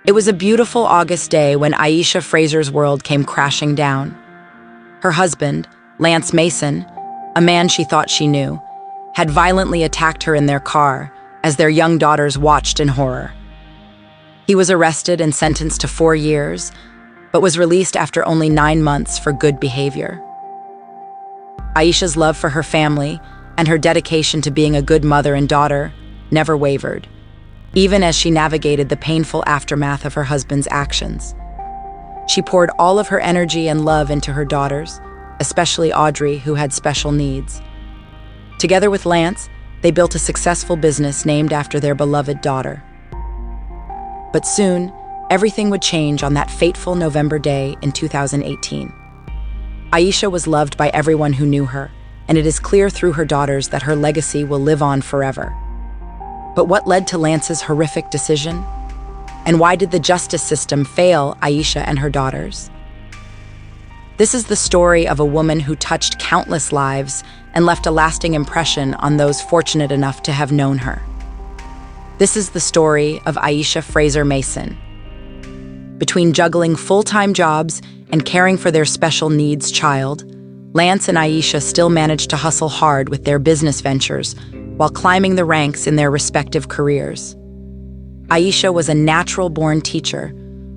It was a beautiful August day when Aisha Fraser's world came crashing down. Her husband, Lance Mason, a man she thought she knew, had violently attacked her in their car as their young daughters watched in horror. He was arrested and sentenced to 4 years, but was released after only 9 months for good behavior. Aisha's love for her family and her dedication to being a good mother and daughter never wavered, even as she navigated the painful aftermath of her husband's actions. She poured all of her energy and love into her daughters, especially Audrey, who had special needs. Together with Lance, they built a successful business named after their beloved daughter. But soon, everything would change on that fateful November day in 2018. Aisha was loved by everyone who knew her, and it is clear through her daughters that her legacy will live on forever. But what led to Lance's horrific decision? And why did the justice system fail Aisha and her daughters? This is the story of a woman who touched countless lives and left a lasting impression on those fortunate enough to have known her. This is the story of Aisha Fraser Mason. Between juggling full-time jobs and caring for their special needs child, Lance and Aisha still managed to hustle hard with their business ventures while climbing the ranks in their respective careers. Aisha was a natural-born teacher,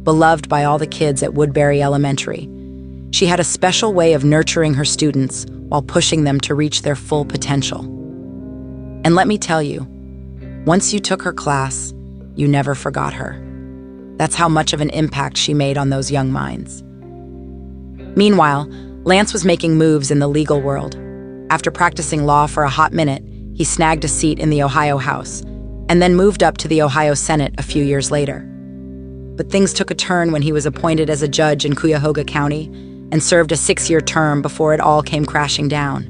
beloved by all the kids at Woodbury Elementary. She had a special way of nurturing her students while pushing them to reach their full potential. And let me tell you, once you took her class, you never forgot her. That's how much of an impact she made on those young minds. Meanwhile, Lance was making moves in the legal world. After practicing law for a hot minute, he snagged a seat in the Ohio House, and then moved up to the Ohio Senate a few years later. But things took a turn when he was appointed as a judge in Cuyahoga County and served a 6-year term before it all came crashing down.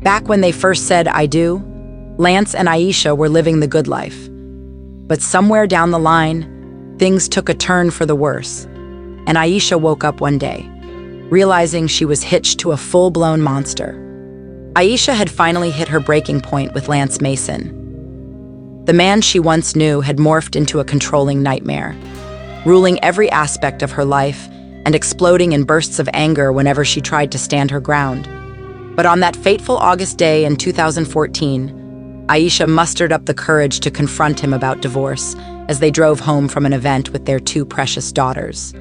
Back when they first said "I do," Lance and Aisha were living the good life. But somewhere down the line, things took a turn for the worse, and Aisha woke up one day, realizing she was hitched to a full-blown monster. Aisha had finally hit her breaking point with Lance Mason. The man she once knew had morphed into a controlling nightmare, ruling every aspect of her life and exploding in bursts of anger whenever she tried to stand her ground. But on that fateful August day in 2014, Aisha mustered up the courage to confront him about divorce as they drove home from an event with their 2 precious daughters.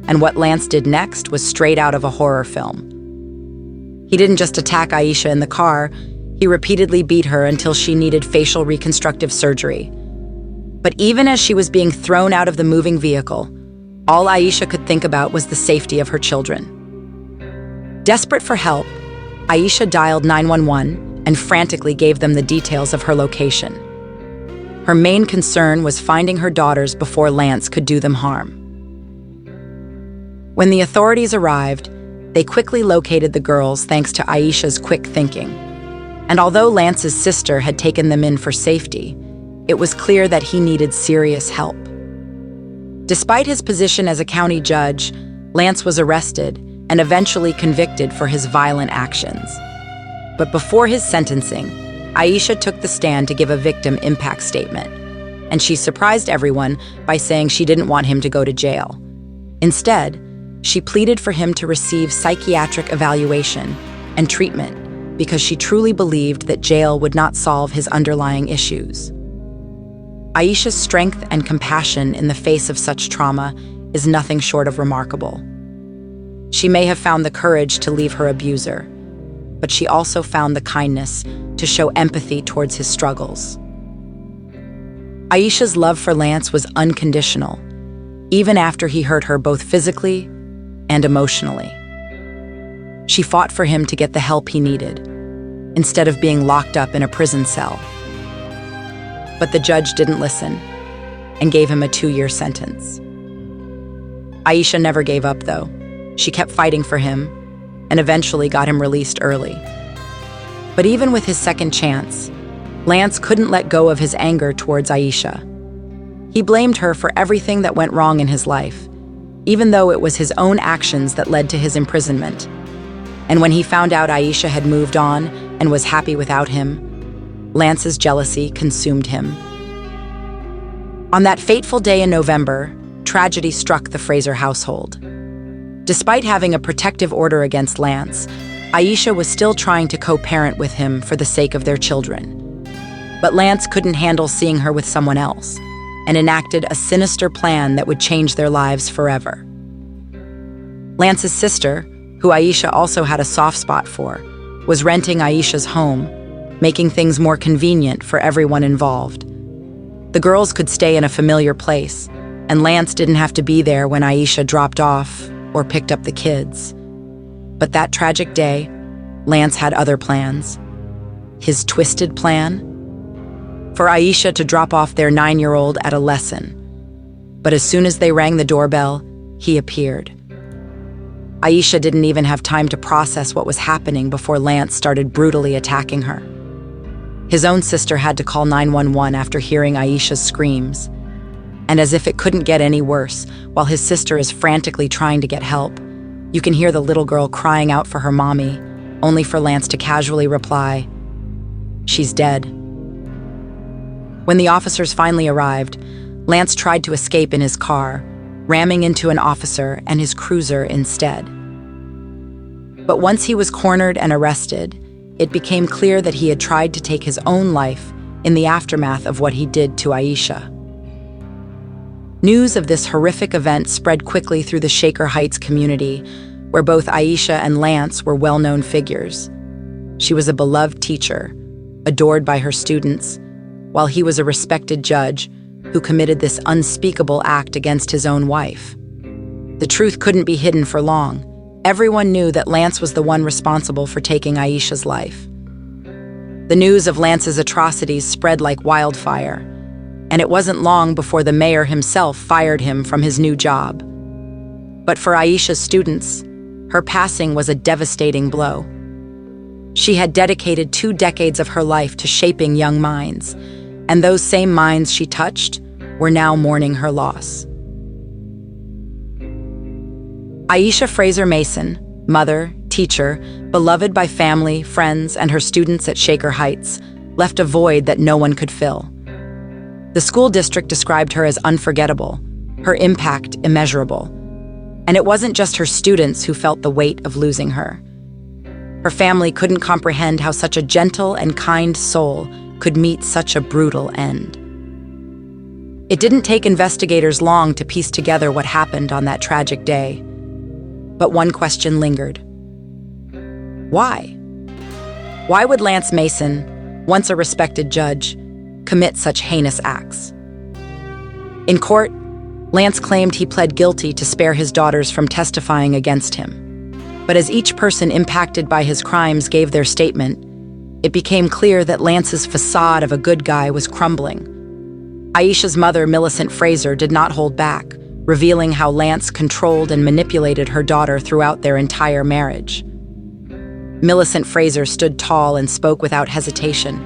And what Lance did next was straight out of a horror film. He didn't just attack Aisha in the car, he repeatedly beat her until she needed facial reconstructive surgery. But even as she was being thrown out of the moving vehicle, all Aisha could think about was the safety of her children. Desperate for help, Aisha dialed 911 and frantically gave them the details of her location. Her main concern was finding her daughters before Lance could do them harm. When the authorities arrived, they quickly located the girls thanks to Aisha's quick thinking. And although Lance's sister had taken them in for safety, it was clear that he needed serious help. Despite his position as a county judge, Lance was arrested and eventually convicted for his violent actions. But before his sentencing, Aisha took the stand to give a victim impact statement, and she surprised everyone by saying she didn't want him to go to jail. Instead, she pleaded for him to receive psychiatric evaluation and treatment because she truly believed that jail would not solve his underlying issues. Aisha's strength and compassion in the face of such trauma is nothing short of remarkable. She may have found the courage to leave her abuser, but she also found the kindness to show empathy towards his struggles. Aisha's love for Lance was unconditional, even after he hurt her both physically and emotionally. She fought for him to get the help he needed, instead of being locked up in a prison cell. But the judge didn't listen and gave him a 2-year sentence. Aisha never gave up, though. She kept fighting for him and eventually got him released early. But even with his second chance, Lance couldn't let go of his anger towards Aisha. He blamed her for everything that went wrong in his life, even though it was his own actions that led to his imprisonment. And when he found out Aisha had moved on and was happy without him, Lance's jealousy consumed him. On that fateful day in November, tragedy struck the Fraser household. Despite having a protective order against Lance, Aisha was still trying to co-parent with him for the sake of their children. But Lance couldn't handle seeing her with someone else, and enacted a sinister plan that would change their lives forever. Lance's sister, who Aisha also had a soft spot for, was renting Aisha's home, making things more convenient for everyone involved. The girls could stay in a familiar place, and Lance didn't have to be there when Aisha dropped off or picked up the kids. But that tragic day, Lance had other plans. His twisted plan? For Aisha to drop off their 9-year-old at a lesson. But as soon as they rang the doorbell, he appeared. Aisha didn't even have time to process what was happening before Lance started brutally attacking her. His own sister had to call 911 after hearing Aisha's screams. And as if it couldn't get any worse, while his sister is frantically trying to get help, you can hear the little girl crying out for her mommy, only for Lance to casually reply, "She's dead." When the officers finally arrived, Lance tried to escape in his car, ramming into an officer and his cruiser instead. But once he was cornered and arrested, it became clear that he had tried to take his own life in the aftermath of what he did to Aisha. News of this horrific event spread quickly through the Shaker Heights community, where both Aisha and Lance were well-known figures. She was a beloved teacher, adored by her students, while he was a respected judge who committed this unspeakable act against his own wife. The truth couldn't be hidden for long. Everyone knew that Lance was the one responsible for taking Aisha's life. The news of Lance's atrocities spread like wildfire, and it wasn't long before the mayor himself fired him from his new job. But for Aisha's students, her passing was a devastating blow. She had dedicated 2 decades of her life to shaping young minds, and those same minds she touched were now mourning her loss. Aisha Fraser Mason, mother, teacher, beloved by family, friends, and her students at Shaker Heights, left a void that no one could fill. The school district described her as unforgettable, her impact immeasurable. And it wasn't just her students who felt the weight of losing her. Her family couldn't comprehend how such a gentle and kind soul could meet such a brutal end. It didn't take investigators long to piece together what happened on that tragic day. But one question lingered. Why? Why would Lance Mason, once a respected judge, commit such heinous acts? In court, Lance claimed he pled guilty to spare his daughters from testifying against him. But as each person impacted by his crimes gave their statement, it became clear that Lance's facade of a good guy was crumbling. Aisha's mother, Millicent Fraser, did not hold back, revealing how Lance controlled and manipulated her daughter throughout their entire marriage. Millicent Fraser stood tall and spoke without hesitation.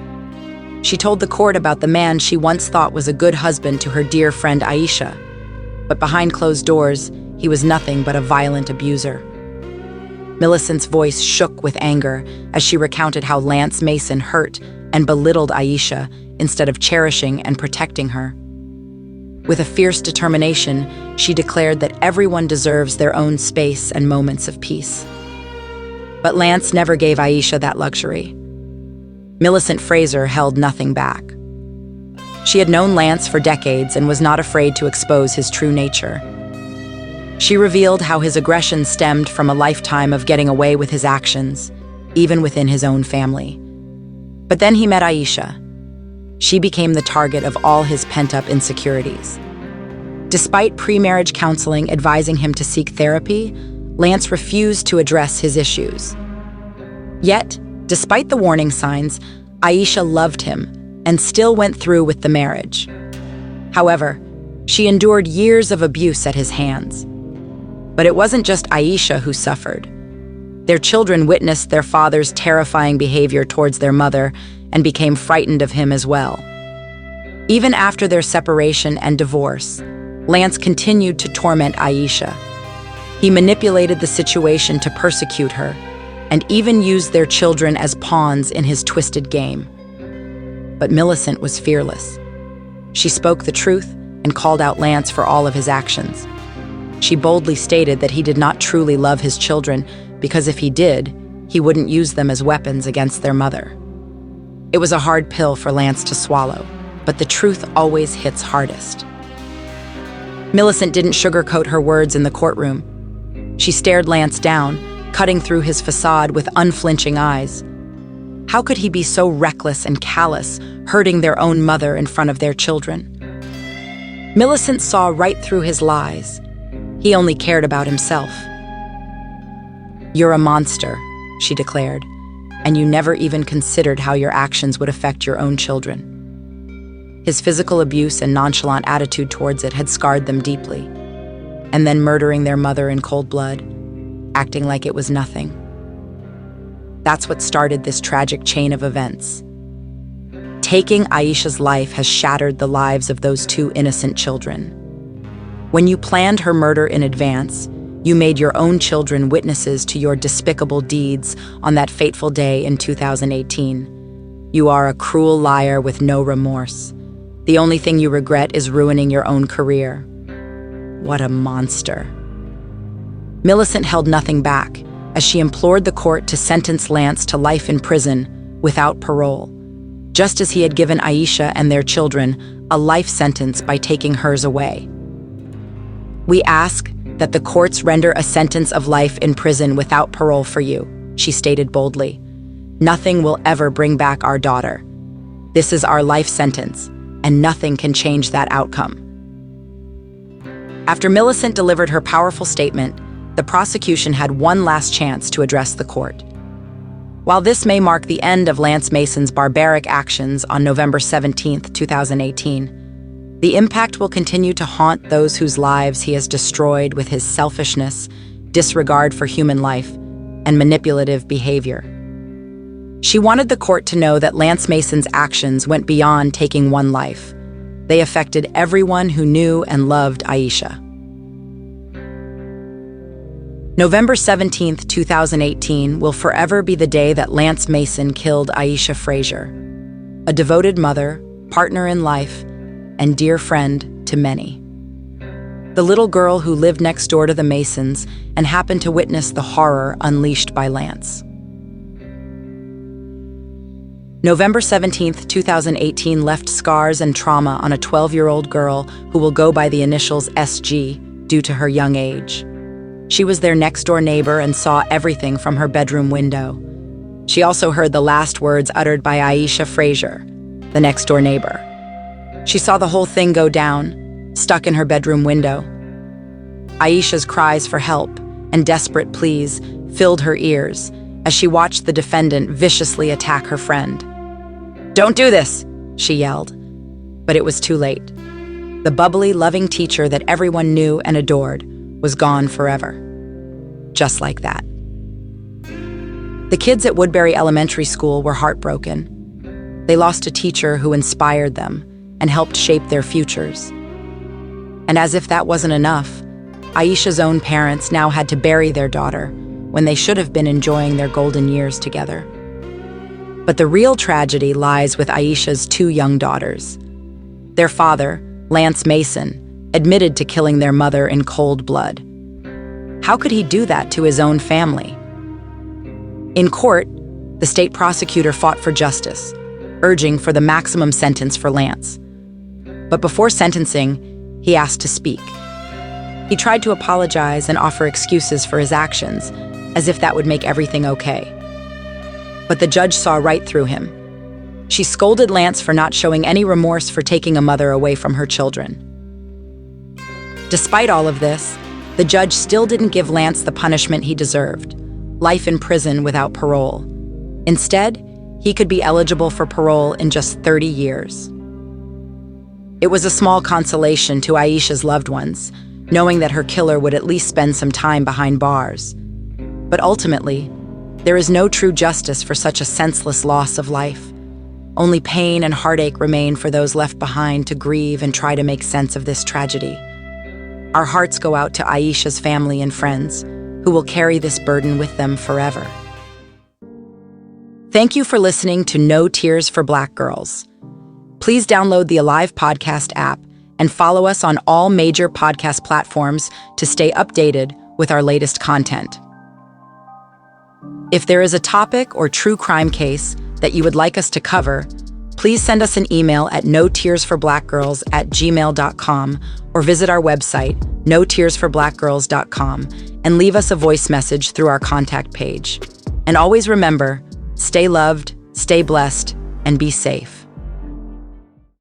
She told the court about the man she once thought was a good husband to her dear friend Aisha, but behind closed doors, he was nothing but a violent abuser. Millicent's voice shook with anger as she recounted how Lance Mason hurt and belittled Aisha instead of cherishing and protecting her. With a fierce determination, she declared that everyone deserves their own space and moments of peace. But Lance never gave Aisha that luxury. Millicent Fraser held nothing back. She had known Lance for decades and was not afraid to expose his true nature. She revealed how his aggression stemmed from a lifetime of getting away with his actions, even within his own family. But then he met Aisha. She became the target of all his pent-up insecurities. Despite pre-marriage counseling advising him to seek therapy, Lance refused to address his issues. Yet, despite the warning signs, Aisha loved him and still went through with the marriage. However, she endured years of abuse at his hands. But it wasn't just Aisha who suffered. Their children witnessed their father's terrifying behavior towards their mother and became frightened of him as well. Even after their separation and divorce, Lance continued to torment Aisha. He manipulated the situation to persecute her and even used their children as pawns in his twisted game. But Millicent was fearless. She spoke the truth and called out Lance for all of his actions. She boldly stated that he did not truly love his children because if he did, he wouldn't use them as weapons against their mother. It was a hard pill for Lance to swallow, but the truth always hits hardest. Millicent didn't sugarcoat her words in the courtroom. She stared Lance down, cutting through his facade with unflinching eyes. How could he be so reckless and callous, hurting their own mother in front of their children? Millicent saw right through his lies. He only cared about himself. "You're a monster," she declared, "and you never even considered how your actions would affect your own children." His physical abuse and nonchalant attitude towards it had scarred them deeply. And then murdering their mother in cold blood, acting like it was nothing. That's what started this tragic chain of events. Taking Aisha's life has shattered the lives of those two innocent children. When you planned her murder in advance, you made your own children witnesses to your despicable deeds on that fateful day in 2018. You are a cruel liar with no remorse. The only thing you regret is ruining your own career. What a monster. Millicent held nothing back as she implored the court to sentence Lance to life in prison without parole, just as he had given Aisha and their children a life sentence by taking hers away. "We ask that the courts render a sentence of life in prison without parole for you," she stated boldly. "Nothing will ever bring back our daughter. This is our life sentence, and nothing can change that outcome." After Millicent delivered her powerful statement, the prosecution had one last chance to address the court. While this may mark the end of Lance Mason's barbaric actions on November 17, 2018, the impact will continue to haunt those whose lives he has destroyed with his selfishness, disregard for human life, and manipulative behavior. She wanted the court to know that Lance Mason's actions went beyond taking one life. They affected everyone who knew and loved Aisha. November 17, 2018 will forever be the day that Lance Mason killed Aisha Fraser, a devoted mother, partner in life, and dear friend to many. The little girl who lived next door to the Masons and happened to witness the horror unleashed by Lance. November 17, 2018 left scars and trauma on a 12-year-old girl who will go by the initials SG due to her young age. She was their next-door neighbor and saw everything from her bedroom window. She also heard the last words uttered by Aisha Fraser, the next-door neighbor. She saw the whole thing go down, stuck in her bedroom window. Aisha's cries for help and desperate pleas filled her ears as she watched the defendant viciously attack her friend. "Don't do this," she yelled. But it was too late. The bubbly, loving teacher that everyone knew and adored was gone forever. Just like that. The kids at Woodbury Elementary School were heartbroken. They lost a teacher who inspired them and helped shape their futures. And as if that wasn't enough, Aisha's own parents now had to bury their daughter when they should have been enjoying their golden years together. But the real tragedy lies with Aisha's two young daughters. Their father, Lance Mason, admitted to killing their mother in cold blood. How could he do that to his own family? In court, the state prosecutor fought for justice, urging for the maximum sentence for Lance. But before sentencing, he asked to speak. He tried to apologize and offer excuses for his actions, as if that would make everything okay. But the judge saw right through him. She scolded Lance for not showing any remorse for taking a mother away from her children. Despite all of this, the judge still didn't give Lance the punishment he deserved, life in prison without parole. Instead, he could be eligible for parole in just 30 years. It was a small consolation to Aisha's loved ones, knowing that her killer would at least spend some time behind bars. But ultimately, there is no true justice for such a senseless loss of life. Only pain and heartache remain for those left behind to grieve and try to make sense of this tragedy. Our hearts go out to Aisha's family and friends, who will carry this burden with them forever. Thank you for listening to No Tears for Black Girls. Please download the Alive Podcast app and follow us on all major podcast platforms to stay updated with our latest content. If there is a topic or true crime case that you would like us to cover, please send us an email at notearsforblackgirls@gmail.com or visit our website, notearsforblackgirls.com, and leave us a voice message through our contact page. And always remember, stay loved, stay blessed, and be safe.